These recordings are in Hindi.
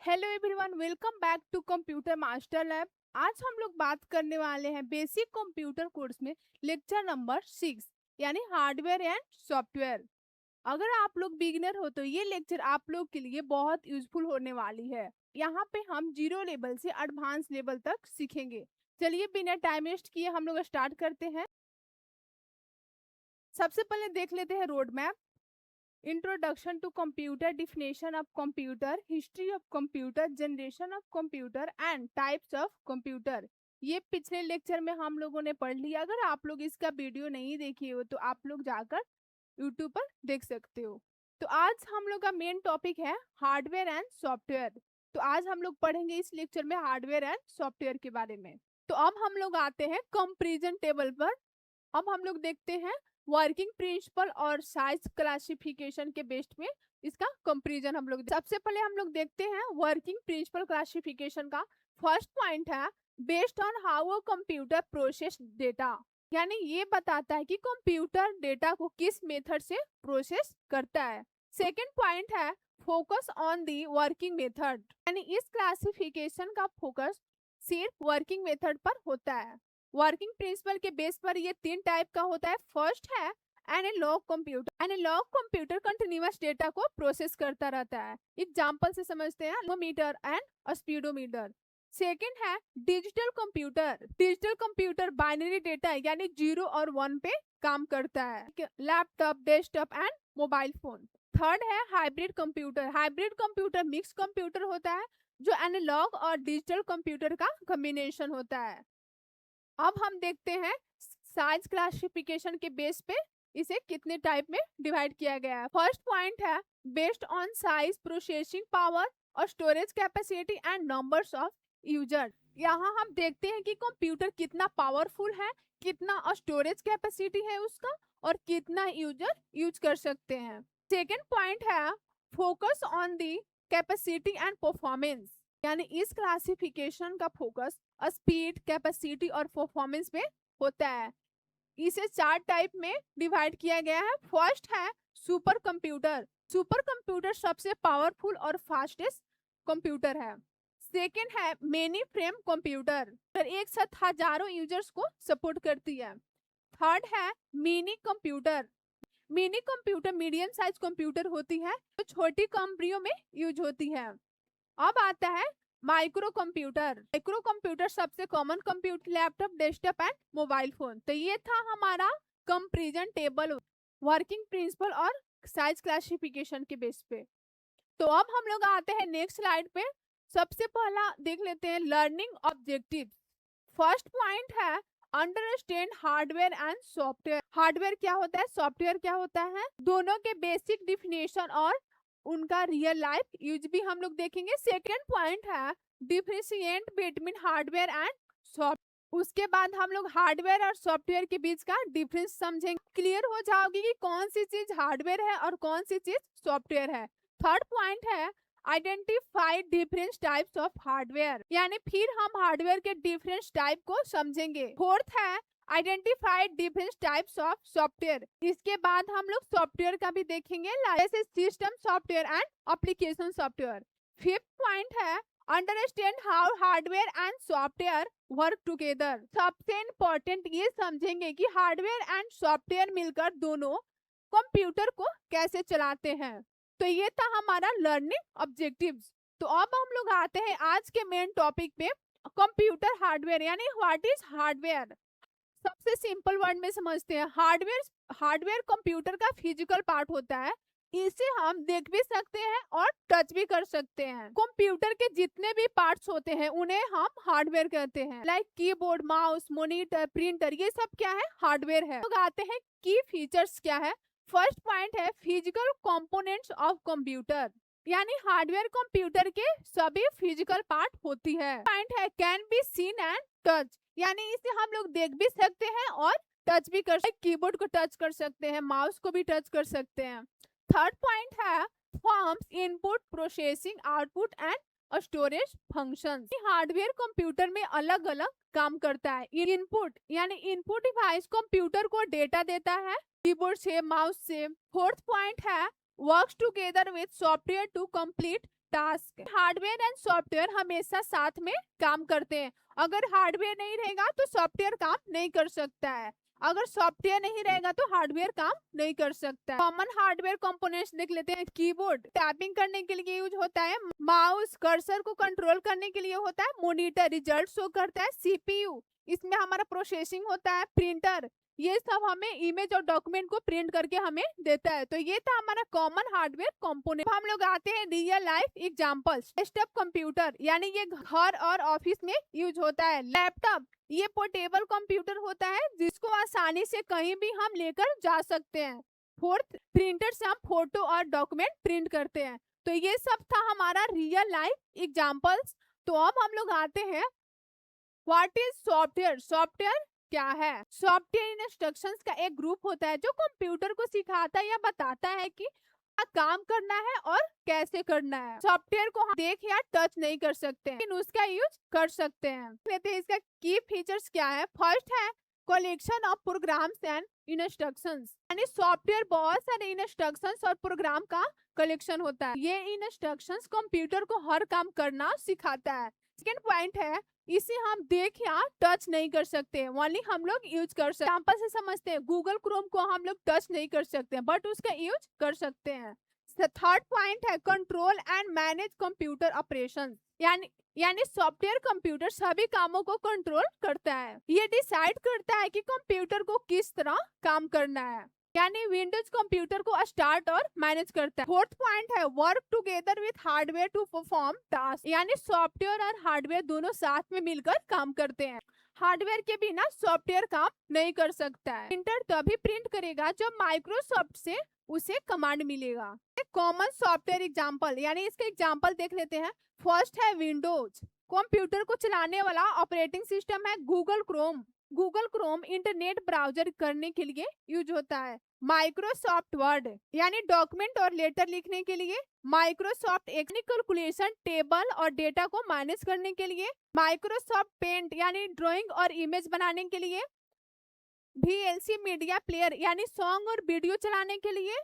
Hello everyone, welcome back to computer master lab. आज हम लोग बात करने वाले हैं बेसिक कंप्यूटर कोर्स में लेक्चर नंबर 6 यानी हार्डवेयर एंड सॉफ्टवेयर। अगर आप लोग बिगिनर हो तो ये लेक्चर आप लोग के लिए बहुत यूजफुल होने वाली है। यहाँ पे हम जीरो लेवल से एडवांस लेवल तक सीखेंगे। चलिए बिना टाइम वेस्ट किए हम लोग स्टार्ट करते हैं। सबसे पहले देख लेते हैं road map. Introduction to computer, definition of computer, history of computer, generation of computer and types of computer। ये पिछले लेक्चर में हम लोगों ने पढ़ लिया। अगर आप लोग इसका वीडियो नहीं देखे हो तो आप लोग जाकर यूट्यूब पर देख सकते हो। तो आज हम लोग का मेन टॉपिक है हार्डवेयर एंड सॉफ्टवेयर। तो आज हम लोग पढ़ेंगे इस लेक्चर में हार्डवेयर एंड सॉफ्टवेयर के बारे में। तो अब हम लोग आते हैं कंपैरिजन टेबल पर। अब हम लोग देखते हैं वर्किंग प्रिंसिपल और साइज क्लासिफिकेशन के बेस में इसका कंपैरिजन हम लोग। सबसे पहले हम लोग देखते हैं वर्किंग प्रिंसिपल क्लासिफिकेशन का। फर्स्ट पॉइंट है based on how a computer process data, यानी ये बताता है कि कंप्यूटर डेटा को किस मेथड से प्रोसेस करता है। सेकंड पॉइंट है focus on the working method, यानी इस क्लासिफिकेशन का फोकस सिर्फ वर्किंग मेथड पर होता है। वर्किंग प्रिंसिपल के बेस पर ये तीन टाइप का होता है। फर्स्ट है analog computer. Analog computer continuous data को प्रोसेस करता रहता है। एग्जांपल से समझते हैं एनोमीटर एंड स्पीडोमीटर। सेकंड है digital computer. Digital computer binary data यानी 0 और 1 पे काम करता है, laptop, desktop and mobile phone. Third है hybrid computer. Hybrid computer mix computer होता है जो एनालॉग और डिजिटल कंप्यूटर का कॉम्बिनेशन होता है। अब हम देखते हैं साइज क्लासिफिकेशन के बेस पे इसे कितने टाइप में डिवाइड किया गया है। फर्स्ट पॉइंट है based on size, processing power और storage capacity and numbers of user. यहाँ हम देखते हैं कि कंप्यूटर कितना पावरफुल है, कितना स्टोरेज कैपेसिटी है उसका और कितना यूजर यूज कर सकते हैं। सेकेंड पॉइंट है focus on the capacity and performance, यानी इस क्लासिफिकेशन का फोकस स्पीड, कैपेसिटी और परफॉर्मेंस पे होता है। इसे 4 टाइप में डिवाइड किया गया है। फर्स्ट है सुपर कंप्यूटर। सुपर कंप्यूटर सबसे पावरफुल और फास्टेस्ट कंप्यूटर है। सेकेंड है मेनी फ्रेम कंप्यूटर, एक साथ हजारों यूजर्स को सपोर्ट करती है। थर्ड है mini computer. Mini computer medium size computer होती है जो छोटी कंपनियों में यूज होती है। अब आता है माइक्रो कंप्यूटर। माइक्रो कंप्यूटर सबसे common computer, laptop, desktop and mobile phone. तो ये था हमारा कंपैरिजन टेबल वर्किंग प्रिंसिपल और साइज क्लासिफिकेशन के बेस पे। तो अब हम लोग आते हैं नेक्स्ट स्लाइड पे। सबसे पहला देख लेते हैं लर्निंग ऑब्जेक्टिव। फर्स्ट पॉइंट है understand hardware and software. Hardware क्या होता है, सॉफ्टवेयर क्या होता है, दोनों के बेसिक डिफिनेशन और उनका रियल लाइफ यूज भी हम लोग देखेंगे। सेकेंड पॉइंट है differentiate between hardware and software. उसके बाद हम लोग हार्डवेयर और सॉफ्टवेयर के बीच का डिफरेंस समझेंगे। क्लियर हो जाओगी कि कौन सी चीज हार्डवेयर है और कौन सी चीज सॉफ्टवेयर है। थर्ड पॉइंट है identify different types of hardware, यानी फिर हम हार्डवेयर के डिफरेंट टाइप को समझेंगे। फोर्थ है identified different types of software. इसके बाद हम लोग सॉफ्टवेयर का भी देखेंगे, जैसे system software and application software. Fifth point है understand how hardware and software work together. सबसे इम्पोर्टेंट ये समझेंगे कि हार्डवेयर एंड सॉफ्टवेयर मिलकर दोनों कंप्यूटर को कैसे चलाते हैं। तो ये था हमारा लर्निंग ऑब्जेक्टिव्स। तो अब हम लोग आते हैं आज के मेन टॉपिक पे, कंप्यूटर हार्डवेयर, यानी व्हाट इज हार्डवेयर। सबसे सिंपल वर्ड में समझते हैं। हार्डवेयर कंप्यूटर का फिजिकल पार्ट होता है। इसे हम देख भी सकते हैं और टच भी कर सकते हैं। कंप्यूटर के जितने भी पार्ट्स होते हैं उन्हें हम हार्डवेयर कहते हैं, like keyboard, mouse, monitor, printer, ये सब क्या है, हार्डवेयर है। लोग आते हैं की फीचर्स क्या है। फर्स्ट पॉइंट है फिजिकल कंपोनेंट्स ऑफ कंप्यूटर, यानी हार्डवेयर कंप्यूटर के सभी फिजिकल पार्ट होती है। पॉइंट है can be seen and touch, यानी इसे हम लोग देख भी सकते हैं और टच भी कर सकते हैं। कीबोर्ड को टच कर सकते हैं, माउस को भी टच कर सकते हैं। थर्ड पॉइंट है forms input, processing, output and storage functions. Hardware computer में अलग अलग काम करता है। इनपुट यानी इनपुट डिवाइस कंप्यूटर को डेटा देता है कीबोर्ड से, माउस से। फोर्थ पॉइंट है works together with software to complete task. Hardware and software हमेशा साथ में काम करते हैं। अगर हार्डवेयर नहीं रहेगा तो सॉफ्टवेयर काम नहीं कर सकता है, अगर सॉफ्टवेयर नहीं रहेगा तो हार्डवेयर काम नहीं कर सकता है। कॉमन हार्डवेयर कंपोनेंट्स देख लेते हैं। कीबोर्ड टाइपिंग करने के लिए यूज होता है, माउस कर्सर को कंट्रोल करने के लिए होता है, मॉनिटर रिजल्ट शो करता है, सीपीयू इसमें हमारा प्रोसेसिंग होता है, प्रिंटर ये सब हमें इमेज और डॉक्यूमेंट को प्रिंट करके हमें देता है। तो ये था हमारा कॉमन हार्डवेयर कंपोनेंट। हम लोग आते हैं real life examples. Desktop computer यानी ये घर और ऑफिस में यूज होता है। लैपटॉप ये पोर्टेबल कंप्यूटर होता है जिसको आसानी से कहीं भी हम लेकर जा सकते हैं। फोर्थ, प्रिंटर से हम फोटो और डॉक्यूमेंट प्रिंट करते हैं। तो ये सब था हमारा रियल लाइफ एग्जांपल्स। तो अब हम लोग आते हैं व्हाट इज सॉफ्टवेयर। सॉफ्टवेयर क्या है? सॉफ्टवेयर इंस्ट्रक्शंस का एक ग्रुप होता है जो कंप्यूटर को सिखाता है या बताता है कि क्या काम करना है और कैसे करना है। सॉफ्टवेयर को हम देख या टच नहीं कर सकते हैं, लेकिन उसका यूज कर सकते हैं। लेते हैं इसका की फीचर्स क्या है। फर्स्ट है collection of programs and instructions, यानी सॉफ्टवेयर बहुत सारे इंस्ट्रक्शंस और प्रोग्राम का कलेक्शन होता है। ये इंस्ट्रक्शंस कंप्यूटर को हर काम करना सिखाता है। सेकेंड पॉइंट है इसे हम देख या टच नहीं कर सकते, ओनली हम लोग यूज कर सकते हैं। एग्जांपल से समझते हैं, गूगल क्रोम को हम लोग टच नहीं कर सकते बट उसका यूज कर सकते हैं। थर्ड पॉइंट है control and manage computer operations, यानी सॉफ्टवेयर कंप्यूटर सभी कामों को कंट्रोल करता है। ये डिसाइड करता है कि कंप्यूटर को किस तरह काम करना है, यानी विंडोज कंप्यूटर को स्टार्ट और मैनेज करता है। फोर्थ पॉइंट है work together with hardware to perform task, यानी सॉफ्टवेयर और हार्डवेयर दोनों साथ में मिलकर काम करते हैं। हार्डवेयर के बिना सॉफ्टवेयर काम नहीं कर सकता है। प्रिंटर तभी प्रिंट करेगा जब माइक्रोसॉफ्ट से उसे कमांड मिलेगा। कॉमन सॉफ्टवेयर एग्जांपल, यानी इसके एग्जांपल देख लेते हैं। फर्स्ट है विंडोज, कंप्यूटर को चलाने वाला ऑपरेटिंग सिस्टम है Google Chrome. Google Chrome internet browser करने के लिए यूज होता है। माइक्रोसॉफ्ट वर्ड यानी डॉक्यूमेंट और लेटर लिखने के लिए। माइक्रोसॉफ्ट एक्सेल कैलकुलेशन टेबल और डेटा को मैनेज करने के लिए। माइक्रोसॉफ्ट पेंट यानी ड्राइंग और इमेज बनाने के लिए। VLC मीडिया प्लेयर यानी सॉन्ग और वीडियो चलाने के लिए।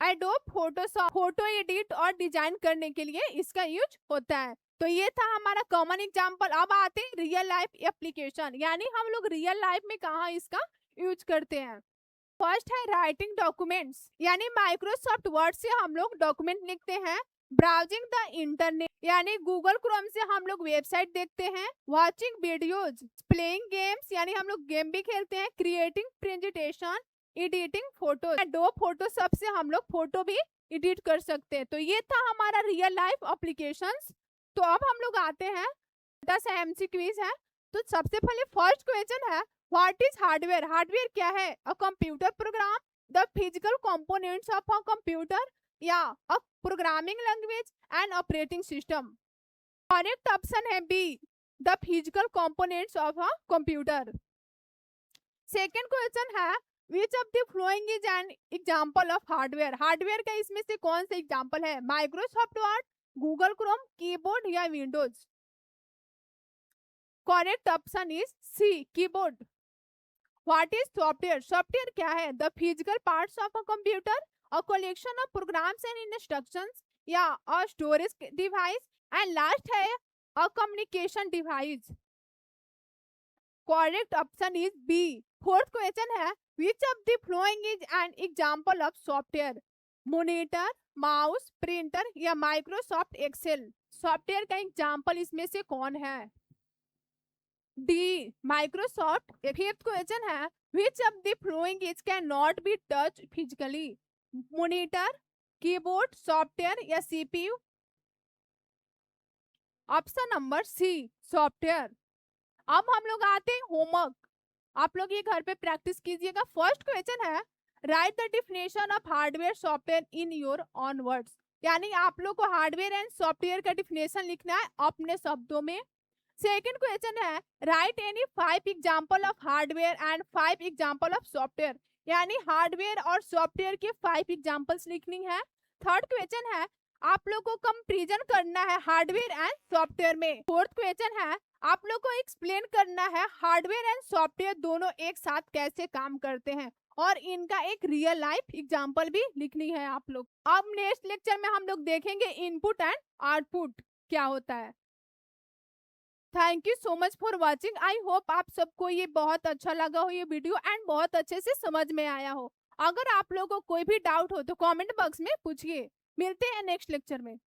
एडोब फोटोशॉप फोटो एडिट और डिजाइन करने के लिए इसका यूज होता है। तो ये था हमारा कॉमन एग्जांपल। अब आते हैं रियल लाइफ एप्लीकेशन, यानी हम लोग रियल लाइफ में कहाँ इसका यूज करते हैं। फर्स्ट है राइटिंग डॉक्यूमेंट्स, यानी माइक्रोसॉफ्ट वर्ड से हम लोग डॉक्यूमेंट लिखते हैं। ब्राउजिंग द इंटरनेट, यानी गूगल क्रोम से हम लोग वेबसाइट देखते हैं। वॉचिंग वीडियोज, प्लेइंग गेम्स, यानी हम लोग गेम भी खेलते हैं। Creating presentation, editing photo, adobe Photoshop से हम लोग फोटो भी एडिट कर सकते हैं। तो ये था हमारा रियल लाइफ एप्लीकेशंस। तो अब हम लोग आते हैं, छोटा सा MC क्विज है। तो सबसे पहले फर्स्ट क्वेश्चन है व्हाट इज हार्डवेयर। हार्डवेयर क्या है? A computer program, the physical components of a computer, या a programming language and operating system. Correct option है B, the physical components of a computer. Second question है which of the following is an example of hardware. Hardware का इसमें से कौन सा एग्जाम्पल है? Microsoft Word, Google Chrome, keyboard या Windows. Correct option is C, keyboard. What is software. Software क्या है? The physical parts of a computer, a collection of programs and instructions, या a storage device, and last है a communication device. Correct option is B. Fourth question है which of the following is an example of software. Monitor, mouse, printer या माइक्रोसॉफ्ट एक्सेल। सॉफ्टवेयर का एग्जाम्पल इसमें से कौन है? D, Microsoft. फिफ्थ क्वेश्चन है which of the following is can not be touch physically. Monitor, keyboard, software या CPU। Option number C, software. अब हम लोग आते हैं होमवर्क, आप लोग ये घर पे प्रैक्टिस कीजिएगा। फर्स्ट क्वेश्चन है right the definition of hardware software in your own words, यानी आप लोग को हार्डवेयर एंड सॉफ्टवेयर का डिफिनेशन लिखना है अपने शब्दों में। सेकंड क्वेश्चन है right any 5 example of hardware and 5 example of software, यानी हार्डवेयर और सॉफ्टवेयर के 5 एग्जांपल्स लिखनी है। थर्ड क्वेश्चन है आप लोग को कंपैरिजन करना है हार्डवेयर एंड सॉफ्टवेयर में। फोर्थ क्वेश्चन है आप लोग को एक्सप्लेन करना है हार्डवेयर एंड सॉफ्टवेयर दोनों एक साथ कैसे काम करते हैं। और इनका एक रियल लाइफ एग्जाम्पल भी लिखनी है आप लोग। अब नेक्स्ट लेक्चर में हम लोग देखेंगे इनपुट एंड आउटपुट क्या होता है। Thank you so much for watching. I hope आप सबको ये बहुत अच्छा लगा हो ये वीडियो एंड बहुत अच्छे से समझ में आया हो। अगर आप लोगों को कोई भी डाउट हो तो कमेंट बॉक्स में पूछिए। मिलते हैं नेक्स्ट लेक्चर में।